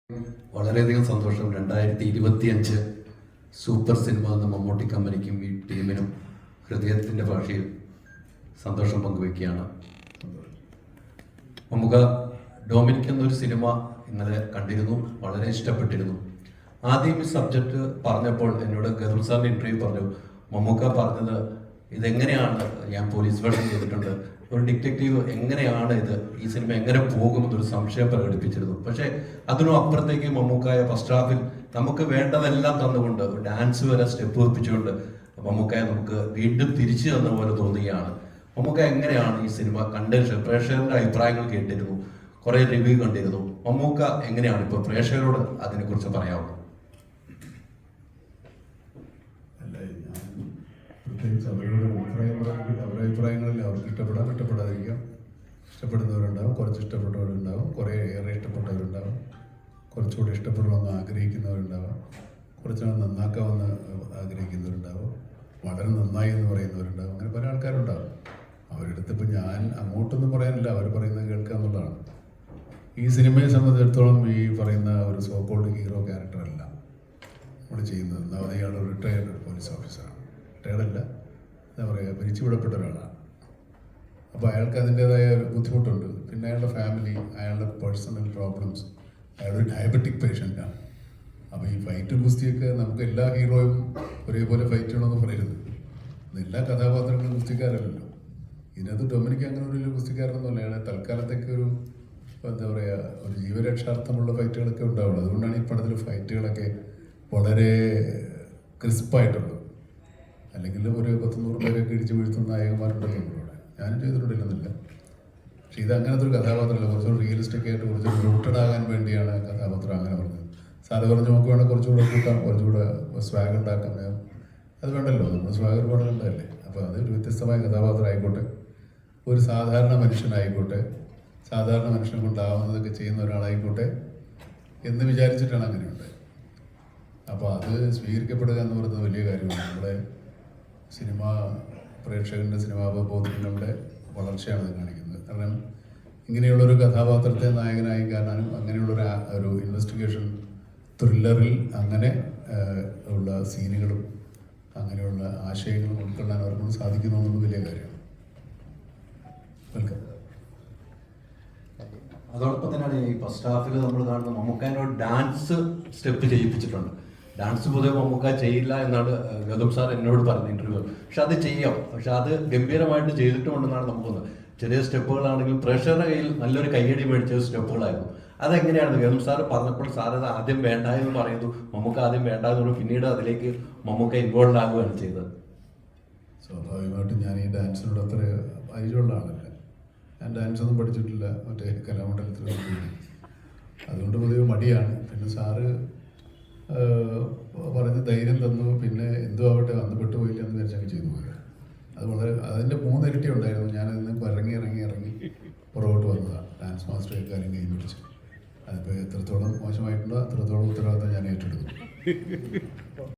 വളരെയധികം സന്തോഷം. 2025 super cinema എന്ന മമ്മൂട്ടി കമ്പനിക്കും ഈ ടീമിനും ഹൃദയത്തിൻ്റെ ഭാഷയിൽ സന്തോഷം പങ്കുവയ്ക്കുകയാണ്. നമുക്ക് ഡൊമിനിക് എന്നൊരു സിനിമ ഇന്നലെ കണ്ടിരുന്നു, വളരെ ഇഷ്ടപ്പെട്ടിരുന്നു. ആദ്യം ഈ സബ്ജക്റ്റ് പറഞ്ഞപ്പോൾ എന്നോട് ഗദർ സാറിൻ്റെ ഇൻ്റർവ്യൂ പറഞ്ഞു, മമ്മൂക്ക പറഞ്ഞത് ഇതെങ്ങനെയാണ്, ഞാൻ പോലീസ് വേഷം ചെയ്തിട്ടുണ്ട്, ഒരു ഡിറ്റക്റ്റീവ് എങ്ങനെയാണ് ഈ സിനിമ എങ്ങനെ പോകുമെന്നൊരു സംശയം പ്രകടിപ്പിച്ചിരുന്നു. പക്ഷേ അതിനും അപ്പുറത്തേക്ക് മമ്മൂക്കായ ഫസ്റ്റ് ഹാഫിൽ നമുക്ക് വേണ്ടതെല്ലാം തന്നുകൊണ്ട് ഡാൻസ് വരെ സ്റ്റെപ്പ് വെപ്പിച്ചുകൊണ്ട് മമ്മൂക്കായ നമുക്ക് വീണ്ടും തിരിച്ചു തന്ന പോലെ തോന്നുകയാണ്. മമ്മൂക്ക എങ്ങനെയാണ് ഈ സിനിമ കണ്ടതിന് പ്രേക്ഷകരുടെ അഭിപ്രായങ്ങൾ കേട്ടിരുന്നു, കുറേ റിവ്യൂ കണ്ടിരുന്നു. മമ്മൂക്ക എങ്ങനെയാണ് ഇപ്പോൾ പ്രേക്ഷകരോട് അതിനെക്കുറിച്ച് പറയാവുന്നത്? പ്രത്യേകിച്ച് അവരുടെ അഭിപ്രായങ്ങളിൽ അവർക്ക് ഇഷ്ടപ്പെടാതിരിക്കാം. ഇഷ്ടപ്പെടുന്നവരുണ്ടാവും, കുറച്ച് ഇഷ്ടപ്പെട്ടവരുണ്ടാവും, കുറേ ഏറെ ഇഷ്ടപ്പെട്ടവരുണ്ടാവും, കുറച്ചുകൂടി ഇഷ്ടപ്പെടണമെന്ന് ആഗ്രഹിക്കുന്നവരുണ്ടാവും, കുറച്ചുകൂടെ നന്നാക്കാമെന്ന് ആഗ്രഹിക്കുന്നവരുണ്ടാവും, വളരെ നന്നായി എന്ന് പറയുന്നവരുണ്ടാവും. അങ്ങനെ പല ആൾക്കാരുണ്ടാവും. അവരുടെ അടുത്ത് ഇപ്പം ഞാൻ അങ്ങോട്ടൊന്നും പറയാനില്ല, അവർ പറയുന്നത് കേൾക്കുക എന്നുള്ളതാണ്. ഈ സിനിമയെ സംബന്ധിച്ചിടത്തോളം ഈ പറയുന്ന ഒരു സോക്കോൾഡ് ഹീറോ ക്യാരക്ടറല്ല നമ്മൾ ചെയ്യുന്നത്. ഒന്നാമത് ഇയാൾ റിട്ടയർഡ് പോലീസ് ഓഫീസറാണ്, റിട്ടയർഡല്ല, എന്താ പറയുക, പിരിച്ചുവിടപ്പെട്ട ഒരാളാണ്. അപ്പോൾ അയാൾക്ക് അതിൻ്റേതായ ഒരു ബുദ്ധിമുട്ടുണ്ട്. പിന്നെ അയാളുടെ ഫാമിലി, അയാളുടെ പേഴ്സണൽ പ്രോബ്ലംസ്, അയാളൊരു ഡയബറ്റിക് പേഷ്യൻ്റാണ്. അപ്പോൾ ഈ ഫൈറ്റും ഗുസ്തിയൊക്കെ നമുക്ക് എല്ലാ ഹീറോയും ഒരേപോലെ ഫൈറ്റ് ചെയ്യണമെന്ന് പറയരുത്. എല്ലാ കഥാപാത്രങ്ങളും ഗുസ്തിക്കാരല്ലല്ലോ. ഇതിനകത്ത് ഡൊമിനിക് അങ്ങനെ ഒരു ഗുസ്തിക്കാരനൊന്നുമല്ല. അയാളെ തൽക്കാലത്തേക്ക് ഒരു എന്താ പറയുക, ഒരു ജീവരക്ഷാർത്ഥമുള്ള ഫൈറ്റുകളൊക്കെ ഉണ്ടാവുള്ളൂ. അതുകൊണ്ടാണ് ഈ പടത്തിൽ ഫൈറ്റുകളൊക്കെ വളരെ ക്രിസ്പായിട്ടുള്ളത്. അല്ലെങ്കിൽ ഒരു 100 പേരൊക്കെ ഇടിച്ച് വീഴ്ത്തുന്ന നായകന്മാരുണ്ടല്ലോ ഇവിടെ. ഞാനും ചെയ്തിട്ടുണ്ടില്ലെന്നില്ല. പക്ഷേ ഇത് അങ്ങനത്തെ ഒരു കഥാപാത്രമല്ല. കുറച്ചുകൂടി റിയലിസ്റ്റിക് ആയിട്ട് കുറച്ചുകൂടി റൂട്ടഡ് ആകാൻ വേണ്ടിയാണ് കഥാപാത്രം അങ്ങനെ പറഞ്ഞത്. സാറ് പറഞ്ഞ് നമുക്ക് വേണം കുറച്ചുകൂടെ കൂട്ടാം, കുറച്ചുകൂടെ സ്വാഗ് ഉണ്ടാക്കാം. അത് വേണ്ടല്ലോ, നമ്മൾ സ്വാഗ് ഒരുപാട് കണ്ടതല്ലേ. അപ്പോൾ അത് ഒരു വ്യത്യസ്തമായ കഥാപാത്രം ആയിക്കോട്ടെ, ഒരു സാധാരണ മനുഷ്യനായിക്കോട്ടെ, സാധാരണ മനുഷ്യനെ കൊണ്ടാവുന്നതൊക്കെ ചെയ്യുന്ന ഒരാളായിക്കോട്ടെ എന്ന് വിചാരിച്ചിട്ടാണ് അങ്ങനെ ഉണ്ടായത്. അപ്പോൾ അത് സ്വീകരിക്കപ്പെടുക എന്ന് പറയുന്നത് വലിയ കാര്യമാണ്. നമ്മുടെ സിനിമാ പ്രേക്ഷകൻ്റെ സിനിമാബോധങ്ങളുടെ വളർച്ചയാണ് അത് കാണിക്കുന്നത്. കാരണം ഇങ്ങനെയുള്ളൊരു കഥാപാത്രത്തെ നായകനായി കാണാനും അങ്ങനെയുള്ളൊരു ഇൻവെസ്റ്റിഗേഷൻ ത്രില്ലറിൽ അങ്ങനെ ഉള്ള സീനുകളും അങ്ങനെയുള്ള ആശയങ്ങളും ഉൾക്കൊള്ളാൻ അവർക്കൊണ്ട് സാധിക്കുന്നു എന്നത് വലിയ കാര്യമാണ്. വെൽക്കം. അതോടൊപ്പം തന്നെയാണ് ഈ ഫസ്റ്റ് ഹാഫിൽ നമ്മൾ കാണുന്ന മമ്മൂക്കാനോട് ഡാൻസ് സ്റ്റെപ്പ് ചെയ്യിപ്പിച്ചിട്ടുണ്ട്. ഡാൻസ് പൊതുവെ മമ്മൂക്ക ചെയ്യില്ല എന്നാണ് ഗൗതം സാർ എന്നോട് പറഞ്ഞ ഇൻ്റർവ്യൂ. പക്ഷെ അത് ചെയ്യാം, പക്ഷെ അത് ഗംഭീരമായിട്ട് ചെയ്തിട്ടുമുണ്ടെന്നാണ് നമുക്ക് തോന്നുന്നത്. ചെറിയ സ്റ്റെപ്പുകളാണെങ്കിലും പ്രേക്ഷകരുടെ കയ്യിൽ നല്ലൊരു കയ്യടി മേടിച്ച സ്റ്റെപ്പുകളായിരുന്നു. അതെങ്ങനെയാണ് ഗൗതം സാർ പറഞ്ഞപ്പോൾ സാർ അത് ആദ്യം വേണ്ട എന്ന് പറയുന്നു, മമ്മൂക്ക ആദ്യം വേണ്ട എന്ന് പറഞ്ഞു, പിന്നീട് അതിലേക്ക് മമ്മൂക്ക ഇൻവോൾവ് ആകുകയാണ് ചെയ്തത്? സ്വാഭാവികമായിട്ടും ഞാൻ ഈ ഡാൻസിനോട് അത്ര പരിചയമുള്ള ആളല്ല. ഞാൻ ഡാൻസൊന്നും പഠിച്ചിട്ടില്ല, മറ്റേ കലാമണ്ഡലത്തിൽ. അതുകൊണ്ട് പൊതുവെ മടിയാണ്. പിന്നെ സാറ് പറഞ്ഞ് ധൈര്യം തന്നു. പിന്നെ എന്തോ ആവട്ടെ, അന്ന് പെട്ടുപോയില്ല എന്ന് വിചാരിച്ചങ്ങ് ചെയ്തു പോയത്. അത് വളരെ അതിൻ്റെ 3 ഇരട്ടി ഉണ്ടായിരുന്നു. ഞാനതിന് ഇറങ്ങി പുറകോട്ട് വന്നതാണ്. ഡാൻസ് മാസ്റ്റർ കാര്യം കൈ പിടിച്ച്. അതിപ്പോൾ എത്രത്തോളം മോശമായിട്ടുണ്ടോ അത്രത്തോളം ഉത്തരവാദിത്തം ഞാൻ ഏറ്റെടുക്കും.